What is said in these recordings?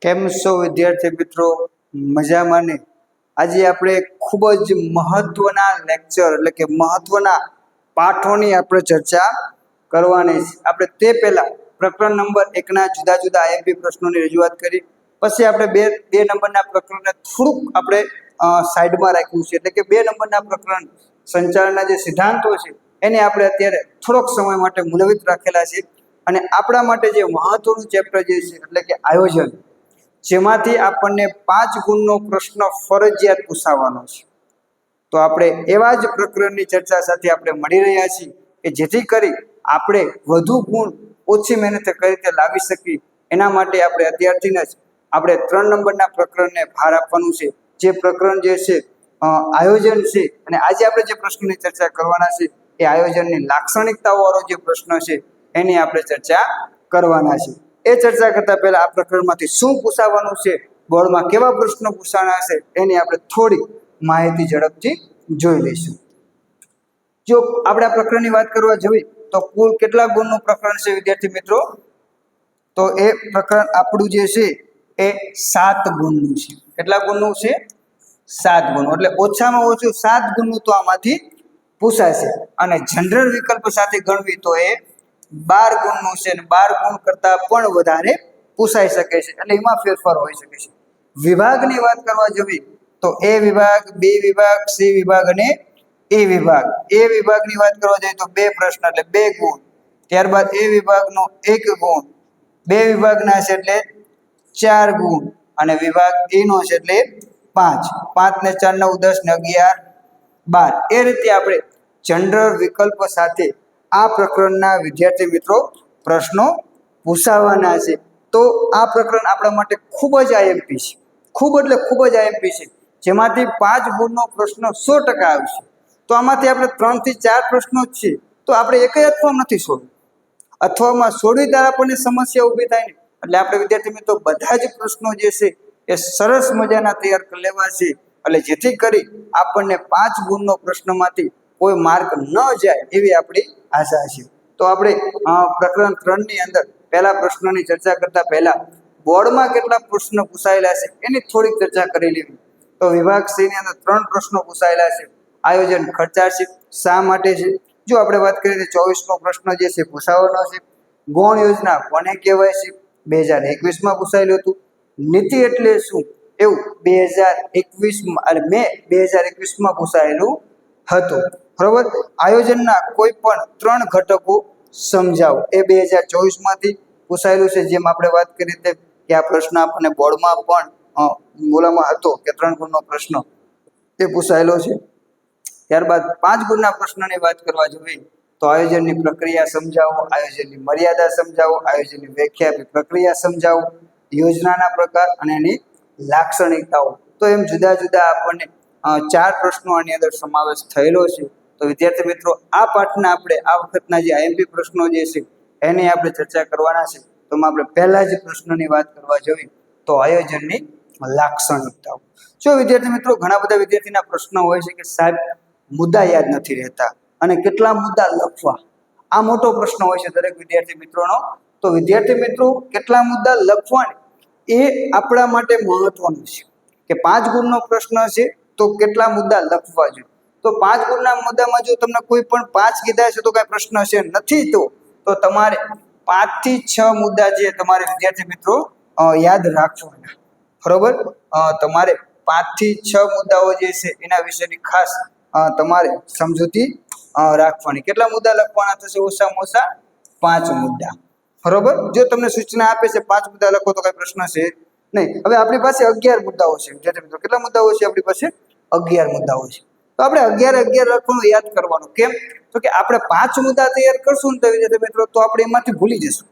કેમ છો વિદ્યાર્થી મિત્રો? મજામાં ને? આજે આપણે ખૂબ જ મહત્વના લેક્ચર એટલે કે મહત્વના પાઠોની આપણે ચર્ચા કરવાની છે. આપણે તે પહેલા પ્રકરણ નંબર 1 ના જુદા જુદા આઈએમપી પ્રશ્નોની રજૂઆત કરી. પછી આપણે બે નંબરના પ્રકરણને થોડુંક આપણે સાઈડમાં રાખ્યું છે, એટલે કે 2 નંબરના પ્રકરણ સંચાલનના જે સિદ્ધાંતો છે એને આપણે અત્યારે થોડોક સમય માટે મુલતવી રાખેલા છે. અને આપણા માટે જે મહત્વનું ચેપ્ટર જે છે એટલે કે આયોજન, જેમાંથી આપણને 5 ગુણનો પ્રશ્ન ફરજિયાત પૂછાવાનો છે. તો આપણે એવા જ પ્રકરણની ચર્ચા સાથે આપણે મળી રહ્યા છીએ કે જેથી કરી આપણે વધુ ગુણ ઓછી મહેનતે કઈ રીતે લાવી શકીએ. એના માટે આપણે અત્યારથી જ આપણે 3 નંબરના પ્રકરણને ભાર આપવાનું છે. જે પ્રકરણ જે છે આયોજન છે, અને આજે આપણે જે પ્રશ્નની ચર્ચા કરવાના છે એ આયોજનની લાક્ષણિકતાઓ વાળો જે પ્રશ્ન છે એની આપણે ચર્ચા કરવાના છે. એ ચર્ચા કરતા પહેલા આ પ્રકરણમાંથી શું પૂછાવાનું છે, બોર્ડમાં કેવા પ્રશ્નો પૂછાના છે એની આપણે થોડી માહિતી ઝડપથી જોઈ લઈશું. જો આપણે આ પ્રકરણની વાત કરવા જઈએ તો કુલ કેટલા ગુણનું પ્રકરણ છે વિદ્યાર્થી મિત્રો? તો એ પ્રકરણ આપણું જે છે એ 7 ગુણનું છે. કેટલા ગુણનું છે? 7 ગુણ. એટલે ઓછામાં ઓછું 7 ગુણનું તો આમાંથી પૂછાશે. અને જનરલ વિકલ્પ સાથે ગણવી તો એ 12 ગુણનું છે, અને 12 ગુણ કરતાં પણ વધારે પૂછાઈ શકે છે. એટલે એમાં ફેરફાર હોઈ શકે છે. વિભાગની વાત કરવા જઈએ તો એ વિભાગ, બી વિભાગ, સી વિભાગ અને એ વિભાગ. એ વિભાગની વાત કરવા જઈએ તો 2 પ્રશ્ન એટલે 2 ગુણ. ત્યારબાદ એ વિભાગનો 1 ગુણ, 2 વિભાગના છે એટલે 4 ગુણ, અને વિભાગ એ નો છે એટલે 5. 5 ને 4 9 10 ને 11 12. એ રીતે આપણે જનરલ વિકલ્પ સાથે આ પ્રકરણના વિદ્યાર્થી મિત્રો પ્રશ્નો પૂછાવાના છે. તો આ પ્રકરણ આપણા માટે ખૂબ જ આઈએમપી છે. ખૂબ એટલે ખૂબ જ આઈએમપી છે, જેમાંથી 5 ગુણનો પ્રશ્ન 100% આવશે. તો આમાંથી આપણે 3 થી 4 પ્રશ્નો જ છે, તો આપણે એક જ અથવામાં નથી છોડવું. અથવામાં છોડવી ત્યારે આપણને સમસ્યા ઊભી થાય ને. એટલે આપણે વિદ્યાર્થી મિત્રો બધા જ પ્રશ્નો જે છે એ સરસ મજાના તૈયાર કરી લેવા છે, એટલે જેથી કરી આપણને 5 ગુણનો પ્રશ્નમાંથી કોઈ માર્ક ન જાય એવી આપણી આશા છે. તો આપણે પ્રકરણ 3 ની અંદર પહેલા પ્રશ્નની ચર્ચા કરતા પહેલા બોર્ડમાં કેટલા પ્રશ્નો પૂછાયેલા છે એની થોડીક ચર્ચા કરી લેવી. તો વિભાગ સી ની અંદર 3 પ્રશ્નો પૂછાયેલા છે. આયોજન ખર્ચાળ છે, શા માટે છે? જો આપણે વાત કરીએ તો 24મો પ્રશ્ન જે છે પૂછાવાનો છે. ગૌણ યોજના કોને કહેવાય છે? 2021માં પૂછાયેલું હતું. નીતિ એટલે શું? એવું 2021 અને મે 2021માં પૂછાયેલું હતું. બરોબર. આયોજનના કોઈ પણ 3 ઘટકો સમજાવો. એ 2024માંથી પૂછાયેલું છે. જેમ આપણે વાત કરી તેમ કે આ પ્રશ્ન આપણને બોર્ડમાં પણ બોલવામાં હતો કે 3 ગુણનો પ્રશ્ન તે પૂછાયેલો છે. ત્યારબાદ 5 ગુણના પ્રશ્નની વાત કરવા જોઈએ તો આયોજનની પ્રક્રિયા સમજાવો, આયોજનની મર્યાદા સમજાવો, આયોજનની વ્યાખ્યા પ્રક્રિયા સમજાવો, યોજનાના પ્રકાર અને એની લાક્ષણિકતાઓ. તો એમ જુદા જુદા આપણને 4 પ્રશ્નો આની અંદર સમાવેશ થયેલો છે. તો વિદ્યાર્થી મિત્રો આ પાઠના આપણે આ વખતના જે આઈએમપી પ્રશ્નો જે છે એની આપણે ચર્ચા કરવાના છે. તો આપણે પહેલા જ પ્રશ્નની વાત કરવા જોઈએ તો આયોજનની લાક્ષણિકતાઓ. જો વિદ્યાર્થી મિત્રો ઘણા બધા વિદ્યાર્થીના પ્રશ્નો હોય છે કે સાહેબ મુદ્દા યાદ નથી રહેતા અને કેટલા મુદ્દા લખવા. આ મોટો પ્રશ્ન હોય છે દરેક વિદ્યાર્થી મિત્રોનો. તો વિદ્યાર્થી મિત્રો કેટલા મુદ્દા લખવા એ આપણા માટે મહત્વનું છે કે 5 ગુણનો પ્રશ્ન છે તો કેટલા મુદ્દા લખવા જોઈએ. તો 5 ગુણના મુદ્દામાં જો તમને કોઈ પણ 5 કીધા છે તો કઈ પ્રશ્ન છે નથી, તો તમારે 5 થી 6 મુદ્દા જે તમારે વિદ્યાર્થી મિત્રો યાદ રાખવાના. બરોબર. તમારે 5 થી 6 મુદ્દાઓ જે છે એના વિશેની ખાસ તમારે સમજૂતી રાખવાની. કેટલા મુદ્દા લખવાના થશે? ઓછામાં ઓછા 5 મુદ્દા. બરોબર. જો તમને સૂચના આપે છે 5 મુદ્દા લખો તો કઈ પ્રશ્ન છે નહીં. હવે આપણી પાસે 11 મુદ્દાઓ છે વિદ્યાર્થી મિત્રો. કેટલા મુદ્દાઓ છે આપણી પાસે? 11 મુદ્દાઓ છે. તો આપણે 11 લખવાનું યાદ કરવાનું. કેમ? તો કે આપણે 5 મુદ્દા તૈયાર કરશું ને તો વિદ્યાર્થી મિત્રો તો આપણે એમાંથી ભૂલી જશું.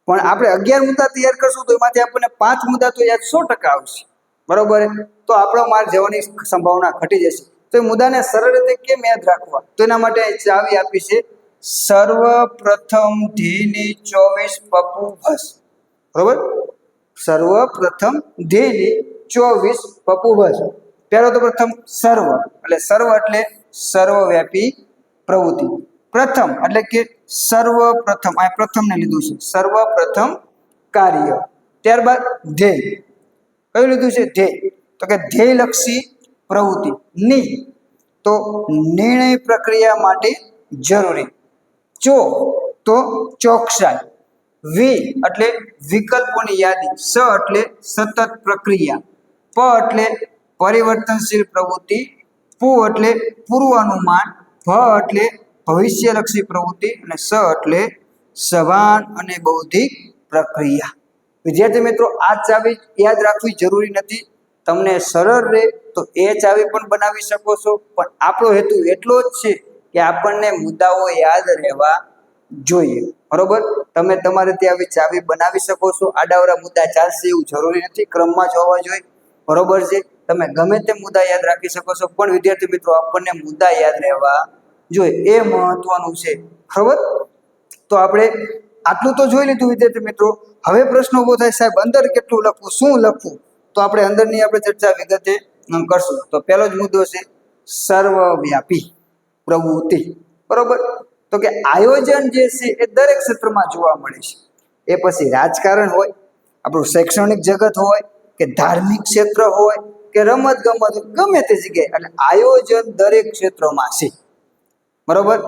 પણ આપણે 11 મુદ્દા તૈયાર કરશું તો એમાંથી આપણને 5 મુદ્દા તો યાદ 100% આવશે. બરોબર. તો આપણો માર્ક જવાની સંભાવના ઘટી જશે. તો એ મુદ્દાને સરળ રીતે કેમ યાદ રાખવા? તો એના માટે ચાવી આપી છે સર્વપ્રથમ ધ્યેયની 24 પપુભસ. બરોબર. સર્વપ્રથમ ધ્યેયની 24 પપુભસ. પહેલો તો પ્રથમ સર્વ, એટલે સર્વ એટલે સર્વવ્યાપી પ્રવૃત્તિ. પ્રથમ એટલે કે સર્વપ્રથમ, આ પ્રથમને લીધું છે સર્વપ્રથમ કાર્ય. ત્યારબાદ ધ્યેય. કયું લીધું છે? ધ્યેય. તો કે ધ્યેયલક્ષી પ્રવૃત્તિ. ની તો નિર્ણય પ્રક્રિયા માટે જરૂરી. ચો તો ચોકસાઈ. વી એટલે વિકલ્પોની યાદી. સ એટલે સતત પ્રક્રિયા. પ એટલે પરિવર્તનશીલ પ્રવૃત્તિ. પુ એટલે પૂર્વાનુમાન. ભ એટલે ભવિષ્યલક્ષી પ્રવૃત્તિ અને સ એટલે સભાન અને બૌદ્ધિક પ્રક્રિયા. વિદ્યાર્થી મિત્રો, આ ચાવી યાદ રાખવી જરૂરી નથી. તમને સરળ રહે તો એ ચાવી પણ બનાવી શકો છો, પણ આપણો હેતુ એટલો જ છે કે આપણને મુદ્દાઓ યાદ રહેવા જોઈએ. બરોબર? તમે તમારે ત્યાં આવી ચાવી બનાવી શકો છો. આડાવરા મુદ્દા ચાલશે એવું જરૂરી નથી, ક્રમમાં જ હોવા જોઈએ. બરોબર છે? તમે ગમે તે મુદ્દા યાદ રાખી શકો છો, પણ વિદ્યાર્થી મિત્રો આપણને મુદ્દા યાદ રહેવા જોઈએ, એ મહત્વનું છે. બરોબર? તો આપણે આટલું તો જોઈ લીધું વિદ્યાર્થી મિત્રો. હવે પ્રશ્ન ઉભો થાય, સાહેબ અંદર કેટલું લખવું, શું લખવું? તો આપણે અંદરની આપણે ચર્ચા વિગતે કરશું. તો પહેલો જ મુદ્દો છે સર્વવ્યાપી પ્રવૃત્તિ. બરોબર? તો કે આયોજન જે છે એ દરેક ક્ષેત્રમાં જોવા મળે છે. એ પછી રાજકારણ હોય, આપણું શૈક્ષણિક જગત હોય, કે ધાર્મિક ક્ષેત્ર હોય, કે રમત ગમત, ગમે તે જગ્યાએ એટલે આયોજન દરેક ક્ષેત્રમાં છે. બરોબર?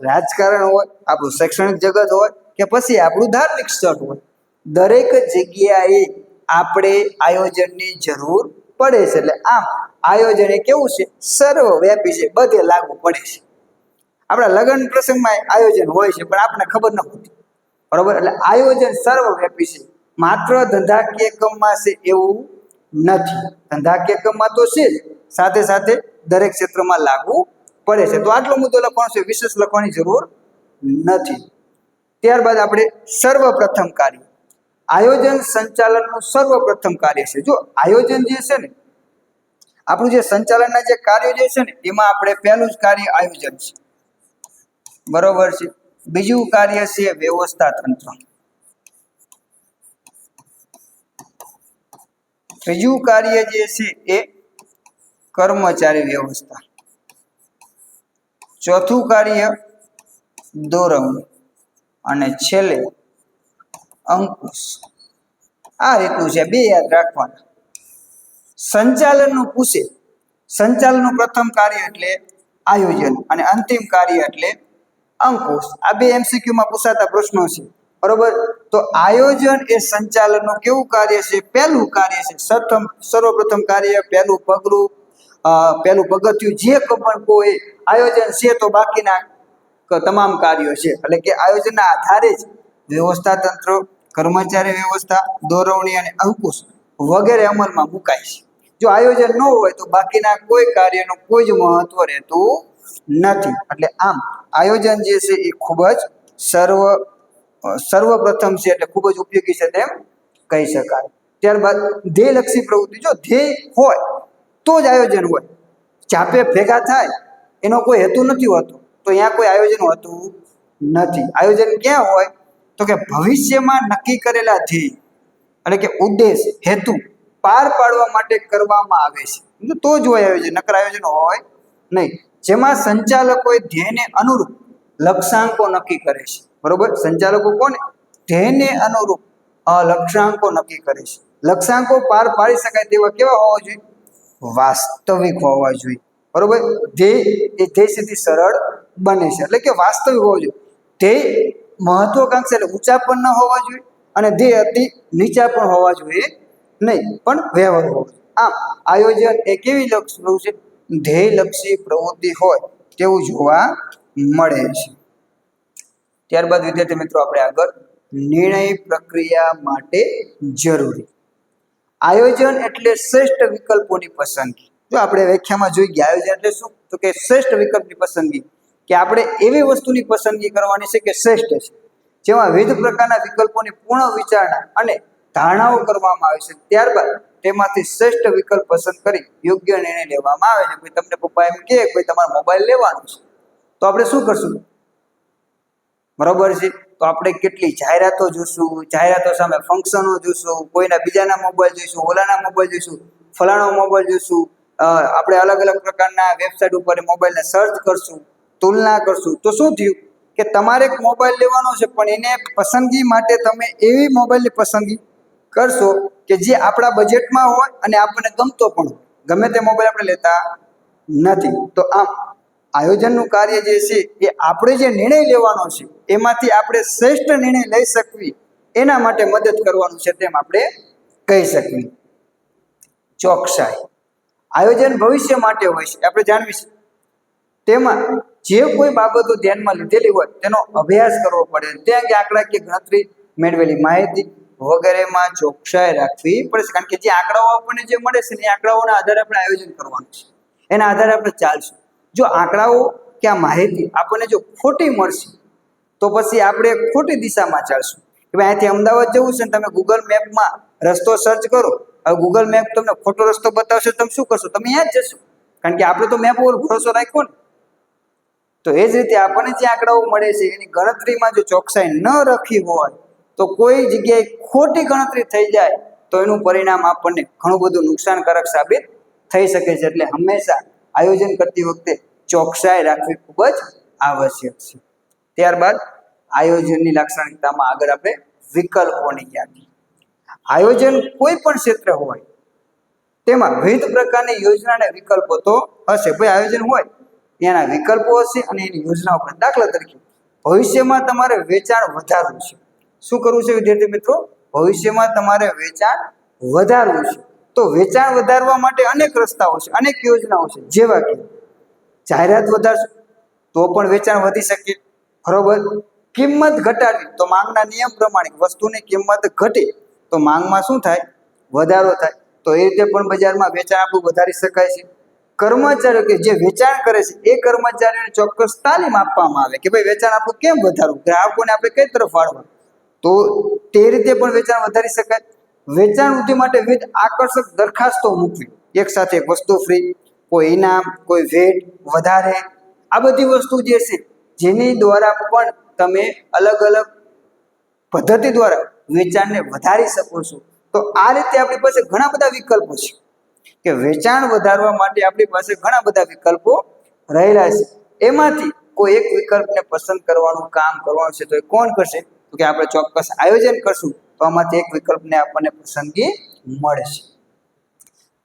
રાજકારણ હોય, આપણું શૈક્ષણિક જગત હોય, કે પછી આપણું ધાર્મિક સ્થળ હોય, દરેક જગ્યાએ આપણે આયોજનની જરૂર પડે છે. એટલે આમ આયોજન એ કેવું છે? સર્વવ્યાપી છે, બધે લાગુ પડે છે. આપણા લગ્ન પ્રસંગમાં આયોજન હોય છે, પણ આપણને ખબર ન હોતી. બરોબર? એટલે આયોજન સર્વવ્યાપી છે. માત્ર ધંધાકીય એકમમાં છે એવું નથી. ધંધાકીય એકમમાં તો છે જ, સાથે સાથે દરેક ક્ષેત્રમાં લાગુ પડે છે. તો આટલો મુદ્દો લખવાનો છે, વિશેષ લખવાની જરૂર નથી. ત્યારબાદ આપણે સર્વપ્રથમ કાર્ય. આયોજન સંચાલનનું સર્વપ્રથમ કાર્ય છે. જો આયોજન જે છે ને, આપણું જે સંચાલનના જે કાર્યો જે છે ને, એમાં આપણે પહેલું જ કાર્ય આયોજન છે. બરોબર છે? બીજું કાર્ય છે વ્યવસ્થા તંત્ર. ત્રીજું કાર્ય જે છે એ કર્મચારી વ્યવસ્થા. ચોથું કાર્ય દોરવણી અને છેલ્લે અંકુશ. આ રીતનું છે, બે યાદ રાખવાના. સંચાલનનું પૂછે, સંચાલનનું પ્રથમ કાર્ય એટલે આયોજન અને અંતિમ કાર્ય એટલે અંકુશ. આ બે એમસીક્યુમાં પૂછાતા પ્રશ્નો છે. બરોબર? તો આયોજન એ સંચાલનનું કેવું કાર્ય છે? પહેલું કાર્ય છે. સર્વપ્રથમ કાર્ય, પહેલું પગલું, પહેલું પગથિયું જે પણ કોઈ આયોજન છે, તો બાકીના તમામ કાર્યો છે. એટલે કે આયોજનના આધારે જ વ્યવસ્થા તંત્ર, કર્મચારી વ્યવસ્થા, દોરવણી અને અંકુશ વગેરે અમલમાં મુકાય છે. જો આયોજન ન હોય તો બાકીના કોઈ કાર્યનું કોઈ જ મહત્વ રહેતું નથી. એટલે આમ આયોજન જે છે એ ખૂબ જ સર્વપ્રથમ છે, એટલે ખૂબ જ ઉપયોગી છે તેમ કહી શકાય. ત્યારબાદ ધ્યેયલક્ષી પ્રવૃત્તિ. જો ધ્યેય હોય તો જ આયોજન હોય. ચાપે ભેગા થાય એનો કોઈ હેતુ નથી હોતો, તો અહીંયા કોઈ આયોજન હોતું નથી. આયોજન ક્યાં હોય? તો કે ભવિષ્યમાં નક્કી કરેલા ધ્યેય એટલે કે ઉદ્દેશ, હેતુ પાર પાડવા માટે કરવામાં આવે છે, તો જ હોય આયોજન. નકર આયોજન હોય નહીં. જેમાં સંચાલકોએ ધ્યેયને અનુરૂપ લક્ષ્યાંકો નક્કી કરે છે. બરોબર? સંચાલકો કોને? ધ્યેયને અનુરૂપ લક્ષ્યાંકો નક્કી કરે છે. લક્ષ્યાંકો પાર પાડી શકાય તેવા કેવા હોવા જોઈએ? વાસ્તવિક હોવા જોઈએ. બરોબર? ધ્યેય સુધી સરળ બને છે, એટલે કે વાસ્તવિક હોવા જોઈએ. ધ્યેય મહત્વાકાંક્ષી એટલે ઊંચા પણ ન હોવા જોઈએ, અને ધ્યેય અતિ નીચા પણ હોવા જોઈએ નહીં, પણ વ્યવહાર હોવો જોઈએ. આમ આયોજન એ કેવી લક્ષ છે? ધ્યેયલક્ષી પ્રવૃત્તિ હોય તેવું જોવા મળે છે. ત્યારબાદ વિદ્યાર્થી મિત્રો આપણે આગળ નિર્ણય પ્રક્રિયા માટે જરૂરી. આયોજન એટલે શ્રેષ્ઠ વિકલ્પોની પસંદગી. જો આપણે વ્યાખ્યામાં જોઈ ગયા, આયોજન એટલે શું? તો કે શ્રેષ્ઠ વિકલ્પની પસંદગી, કે આપણે એવી વસ્તુની પસંદગી કરવાની છે કે શ્રેષ્ઠ છે, જેમાં વિવિધ પ્રકારના વિકલ્પોની પૂર્ણ વિચારણા અને ધારણાઓ કરવામાં આવે છે. ત્યારબાદ તેમાંથી શ્રેષ્ઠ વિકલ્પ પસંદ કરી યોગ્ય નિર્ણય લેવામાં આવે છે. ભાઈ તમને પપ્પા એમ કહે ભાઈ તમારે મોબાઈલ લેવાનો છે, તો આપણે શું કરશું? બરોબર છે? તો આપણે કેટલી જાહેરાતો જોઈશું, જાહેરાતો સામે ફંક્શનો જોઈશું, કોઈના બીજાના મોબાઈલ જોઈશું, ઓલાના મોબાઈલ જોઈશું, ફલાણો મોબાઈલ જોઈશું. આપણે અલગ અલગ પ્રકારના વેબસાઇટ ઉપર મોબાઈલને સર્ચ કરશું, તુલના કરશું. તો શું થયું કે તમારે એક મોબાઈલ લેવાનો છે, પણ એને પસંદગી માટે તમે એવી મોબાઈલની પસંદગી કરશો કે જે આપણા બજેટમાં હોય અને આપણને ગમતો પણ હોય. ગમે તે મોબાઈલ આપણે લેતા નથી. તો આમ આયોજનનું કાર્ય જે છે એ આપણે જે નિર્ણય લેવાનો છે એમાંથી આપણે શ્રેષ્ઠ નિર્ણય લઈ શકવી એના માટે મદદ કરવાનું છે તેમ આપણે કહી શકીએ. ચોકસાઈ. આયોજન ભવિષ્ય માટે હોય છે, આપણે જાણવી છે. તેમાં જે કોઈ બાબતો ધ્યાનમાં લીધેલી હોય તેનો અભ્યાસ કરવો પડે. ત્યાં કે આંકડાકીય ગણતરી, મેળવેલી માહિતી વગેરેમાં ચોકસાઈ રાખવી પડે છે. કારણ કે જે આંકડાઓ આપણને જે મળે છે એ આંકડાઓના આધારે આપણે આયોજન કરવાનું છે, એના આધારે આપણે ચાલશું. જો આંકડાઓ કે આ માહિતી આપણને જો ખોટી મળશે તો પછી આપણે ખોટી દિશામાં ચાલશું. કે ભાઈ અહીંથી અમદાવાદ જવું છે ને તમે ગૂગલ મેપમાં રસ્તો સર્ચ કરો, હવે ગૂગલ મેપ તમને ખોટો રસ્તો બતાવશે, તમે શું કરશો? તમે અહીંયા જ જશો, કારણ કે આપણે તો મેપ ઉપર ભરોસો રાખ્યો ને. તો એ જ રીતે આપણને જે આંકડાઓ મળે છે એની ગણતરીમાં જો ચોકસાઈ ન રાખી હોય તો કોઈ જગ્યાએ ખોટી ગણતરી થઈ જાય તો એનું પરિણામ આપણને ઘણું બધું નુકસાનકારક સાબિત થઈ શકે છે. એટલે હંમેશા આયોજન કરતી વખતે ચોકસાઈ રાખવી ખૂબ જ આવશ્યક છે. ત્યારબાદ આયોજનની લાક્ષણિકતામાં આગળ આપણે વિકલ્પોની યાદી. આયોજન કોઈ પણ ક્ષેત્ર હોય તેમાં વિવિધ પ્રકારની યોજના અને વિકલ્પો તો હશે. ભાઈ આયોજન હોય એના વિકલ્પો હશે અને એની યોજનાઓ પણ. દાખલા તરીકે ભવિષ્યમાં તમારે વેચાણ વધારવું છે. શું કરવું છે વિદ્યાર્થી મિત્રો? ભવિષ્યમાં તમારે વેચાણ વધારવું છે. તો વેચાણ વધારવા માટે અનેક રસ્તાઓ છે, અનેક યોજનાઓ છે. જેવા કે જાહેરાત વધારશો તો પણ વેચાણ વધી શકે, બરોબર. કિંમત ઘટાડવી તો માંગના નિયમ પ્રમાણે વસ્તુની કિંમત ઘટે તો માંગમાં શું થાય? વધારો થાય. તો એ રીતે પણ બજારમાં વેચાણ આપણું વધારી શકાય છે. કર્મચારીઓ કે જે વેચાણ કરે છે એ કર્મચારીઓને ચોક્કસ તાલીમ આપવામાં આવે કે ભાઈ વેચાણ આપણું કેમ વધારવું, ગ્રાહકોને આપણે કઈ તરફ વાળવા, તો તે રીતે પણ વેચાણ વધારી શકાય. વેચાણ વૃદ્ધિ માટે વિવિધ આકર્ષક દરખાસ્તો મૂકવી, એક સાથે એક વસ્તુ ફ્રી, કોઈ ઇનામ, કોઈ ભેટ વધારે, આ બધી વસ્તુ જે છે જેની દ્વારા પણ તમે અલગ અલગ પદ્ધતિ દ્વારા વેચાણને વધારી શકો છો. તો આ રીતે આપણી પાસે ઘણા બધા વિકલ્પો છે કે વેચાણ વધારવા માટે આપણી પાસે ઘણા બધા વિકલ્પો રહેલા છે. એમાંથી કોઈ એક વિકલ્પને પસંદ કરવાનું કામ કરવાનું છે. તો એ કોણ કરશે? તો કે આપણે ચોક્કસ આયોજન કરશું તો આમાંથી એક વિકલ્પને આપણને પસંદગી મળશે.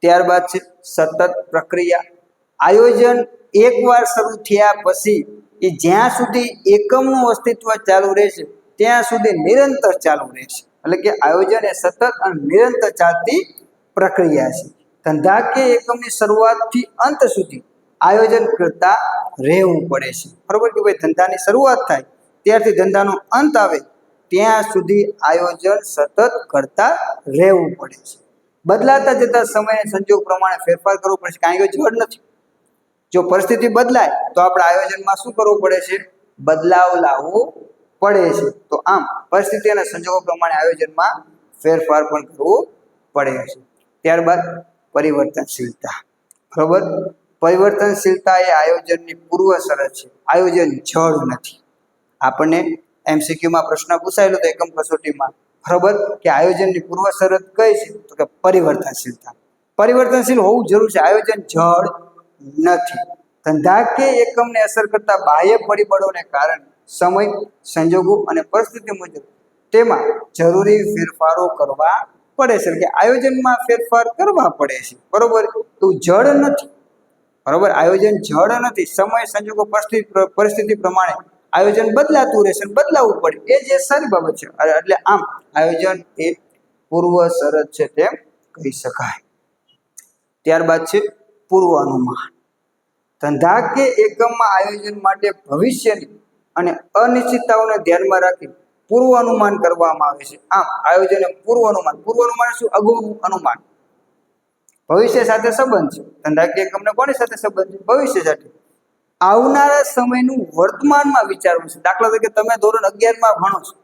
ત્યારબાદ છે સતત પ્રક્રિયા. આયોજન એકવાર શરૂ થયા પછી એ જ્યાં સુધી એકમનું અસ્તિત્વ ચાલુ રહેશે ત્યાં સુધી નિરંતર ચાલુ રહેશે. એટલે કે આયોજન એ સતત અને નિરંતર ચાલતી પ્રક્રિયા છે. ધંધાકીય એકમની શરૂઆતથી અંત સુધી આયોજન કરતા રહેવું પડે છે, બરોબર. કે ભાઈ ધંધાની શરૂઆત થાય ત્યારથી ધંધાનો અંત આવે ત્યાં સુધી આયોજન સતત કરતા રહેવું પડે છે. બદલાતા જતા સમય સંજોગ પ્રમાણે ફેરફાર કરવો પડે છે, કારણ કે જડ નથી. જો પરિસ્થિતિ બદલાય તો આપણે આયોજનમાં શું કરવું પડે છે? બદલાવ લાવવો પડે છે. તો આમ પરિસ્થિતિ અને સંજોગો પ્રમાણે આયોજનમાં ફેરફાર પણ કરવો પડે છે. ત્યારબાદ પરિવર્તનશીલતા, બરોબર. પરિવર્તનશીલતા એ આયોજનની પૂર્વ શરત છે. આયોજન જડ નથી. આપણને એમસીક્યુમાં પ્રશ્ન પૂછાયેલો હતો એકમ કસોટીમાં, બરોબર, કે આયોજનની પૂર્વ શરત કઈ છે? તો કે પરિવર્તનશીલતા. પરિવર્તનશીલ હોવું જરૂર છે. આયોજન જડ નથી. ધંધાકીય એકમને અસર કરતા બાહ્ય પરિબળોને કારણે સમય, સંજોગો અને પરિસ્થિતિ મુજબ તેમાં જરૂરી ફેરફારો કરવા પડે છે. કે આયોજનમાં ફેરફાર કરવા પડે છે, બરોબર. તો જડ નથી, બરોબર. આયોજન જડ નથી. સમય, સંજોગો, પરિસ્થિતિ પ્રમાણે આયોજન બદલાતું રહેશે, બદલાવવું પડે, એ જે સારી બાબત છે. એટલે આમ આયોજન એ પૂર્વ શરત છે તેમ કહી શકાય. ત્યારબાદ છે પૂર્વ અનુમાન. ધંધાકીય એકમમાં આયોજન માટે ભવિષ્યની અને અનિશ્ચિતતાઓને ધ્યાનમાં રાખી પૂર્વ અનુમાન કરવામાં આવે છે. આમ આયોજન એ પૂર્વ અનુમાન. પૂર્વ અનુમાન શું? અગાઉનું અનુમાન. ભવિષ્ય સાથે સંબંધ છે. ધંધાકીય એકમને કોની સાથે સંબંધ છે? ભવિષ્ય સાથે. આવનારા સમયનું વર્તમાનમાં વિચારવું છે. દાખલા તરીકે તમે ધોરણ 11માં ભણો છો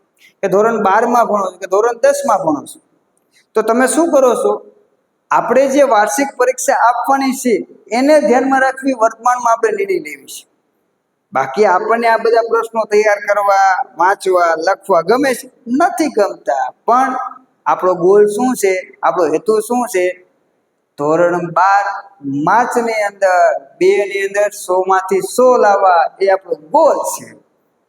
કે ધોરણ 12માં ભણો છો કે ધોરણ 10માં ભણો છો, તો તમે શું કરો છો? આપણે જે વાર્ષિક પરીક્ષા આપવાની છે એને ધ્યાનમાં રાખવી વર્તમાનમાં આપણે નિર્ણય લેવી છે. બાકી આપણને આ બધા પ્રશ્નો તૈયાર કરવા, વાંચવા, લખવા ગમે છે? નથી ગમતા. પણ આપણો ગોલ શું છે? આપણો હેતુ શું છે? ધોરણ 12 માર્ચની અંદર 2 ની અંદર 100માંથી 100 લાવવા, એ આપણો ગોલ છે.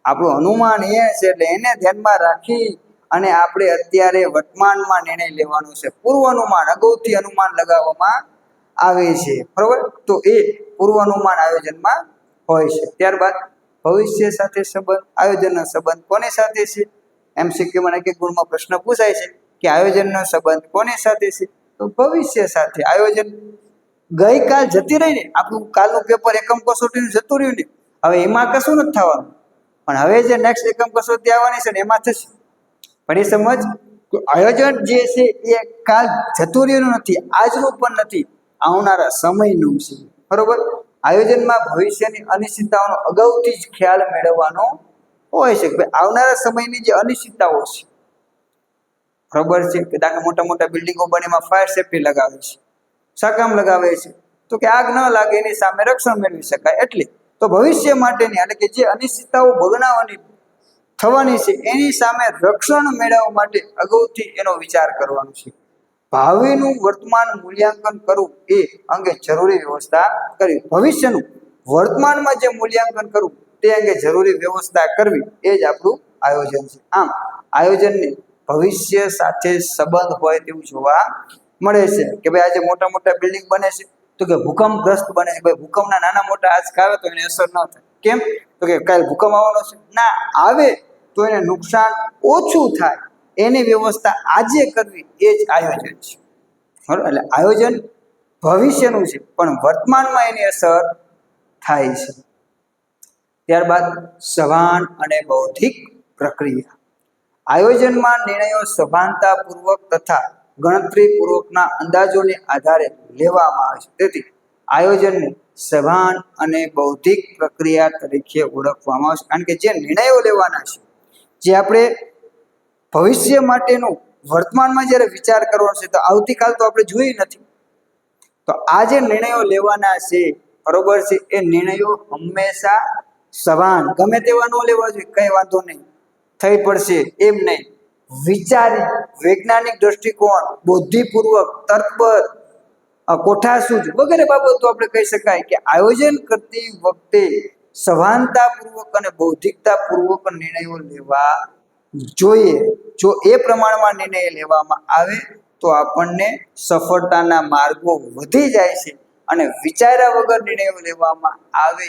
આપણું અનુમાન એ છે. એટલે એને ધ્યાનમાં રાખી અને આપણે અત્યારે વર્તમાનમાં નિર્ણય લેવાનો છે. પૂર્વ અનુમાન અગાઉથી અનુમાન લગાવવામાં આવે છે, બરોબર. તો એ પૂર્વ અનુમાન આયોજનમાં હોય છે. ત્યારબાદ ભવિષ્ય સાથે સંબંધ, આયોજનનો સંબંધ કોની સાથે છે? એમસીક્યુમાં એક ગુણમાં પ્રશ્ન પૂછાય છે કે આયોજનનો સંબંધ કોની સાથે છે? તો ભવિષ્ય સાથે. આયોજન ગઈકાલ જતી રહી ને, આપણું કાલનું પેપર એકમ કસોટીનું જતું રહ્યું ને, હવે એમાં કશું નથી થવાનું, પણ હવે જે નેક્સ્ટ એકમ કસોટી આવવાની છે ને એમાં થશે. પણ એ સમજ કે આયોજન જે છે એ કાલ જતું રહ્યું નથી, આજનું પણ નથી, આવનારા સમયનું છે, બરોબર. આયોજનમાં ભવિષ્યની અનિશ્ચિતતાઓનો અગાઉથી જ ખ્યાલ મેળવવાનો હોય છે કે આવનારા સમયની જે અનિશ્ચિતતાઓ છે, બરોબર છે. કે દાખલા મોટા મોટા બિલ્ડિંગો બને એમાં ફાયર સેફ્ટી લગાવે છે, શા કામ લગાવે છે? તો કે આગ ન લાગે એની સામે રક્ષણ મેળવી શકાય. એટલે તો ભવિષ્ય માટેની એટલે કે જે અનિશ્ચિતતાઓ ભોગવવાની થવાની છે એની સામે રક્ષણ મેળવવા માટે અગાઉથી એનો વિચાર કરવાનો છે. ભાવિનું વર્તમાન મૂલ્યાંકન કરવું એ અંગે જરૂરી વ્યવસ્થા કરવી. ભવિષ્યનું વર્તમાનમાં જે મૂલ્યાંકન કરવું તે અંગે જરૂરી વ્યવસ્થા કરવી એ જ આપણું આયોજન છે. આમ આયોજનને ભવિષ્ય સાથે સંબંધ હોય તેવું જોવા મળે છે. કે ભાઈ આજે મોટા મોટા બિલ્ડિંગ બને છે તો કે ભૂકંપગ્રસ્ત બને છે, ભાઈ ભૂકંપના નાના મોટા આંચકા આવે તો એને અસર ન થાય. કેમ? તો કે કાલે ભૂકંપ આવવાનો છે, ના આવે તો એને નુકસાન ઓછું થાય, એની વ્યવસ્થા આજે કરવી એ જ આયોજન છે, બરાબર. એટલે આયોજન ભવિષ્યનું છે પણ વર્તમાનમાં એની અસર થાય છે. ત્યારબાદ સભાન અને બૌદ્ધિક પ્રક્રિયા. આયોજનમાં નિર્ણયો સભાનતાપૂર્વક તથા ગણતરીપૂર્વકના અંદાજોને આધારે લેવામાં આવે છે. તેથી આયોજનને સભાન અને બૌદ્ધિક પ્રક્રિયા તરીકે ઓળખવામાં આવે છે. કારણ કે જે નિર્ણયો લેવાના છે, જે આપણે ભવિષ્ય માટેનું વર્તમાનમાં જ્યારે વિચાર કરવાનો છે, તો આવતીકાલ તો આપણે જોઈ નથી, તો આ જે નિર્ણયો લેવાના છે, બરોબર છે, એ નિર્ણયો હંમેશા સભાન, ગમે તેવા ન લેવા જોઈએ, કઈ વાંધો નહીં, થઈ પડશે એમ નહીં, વિચારી વૈજ્ઞાનિક દ્રષ્ટિકોણ, બુદ્ધિપૂર્વક, તર્કબદ્ધ, કોઠાસૂઝ વગેરે બાબતો આપણે કહી શકાય કે આયોજન કરતી વખતે સભાનતાપૂર્વક અને બૌદ્ધિકતાપૂર્વક નિર્ણયો લેવા જોઈએ. જો એ પ્રમાણમાં નિર્ણય લેવામાં આવે તો આપણને સફળતાના માર્ગો વધી જાય છે, અને વિચાર્યા વગર નિર્ણયો લેવામાં આવે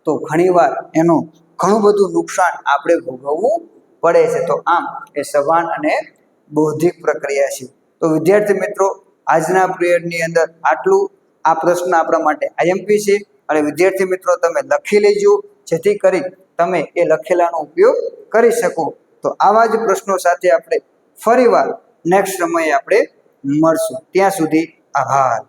તો ઘણીવાર એનું ઘણું બધું નુકસાન આપણે ભોગવવું પડે છે. તો આમ એ સભાન અને બૌદ્ધિક પ્રક્રિયા છે. તો વિદ્યાર્થી મિત્રો, આજના પિરિયડની અંદર આટલું. આ પ્રશ્ન આપણા માટે આઈએમપી છે, અને વિદ્યાર્થી મિત્રો તમે લખી લેજો, જેથી કરી તમે એ લખેલાનો ઉપયોગ કરી શકો. તો આવા જ પ્રશ્નો સાથે આપણે ફરીવાર નેક્સ્ટ સમયે આપણે મળશું. ત્યાં સુધી આભાર.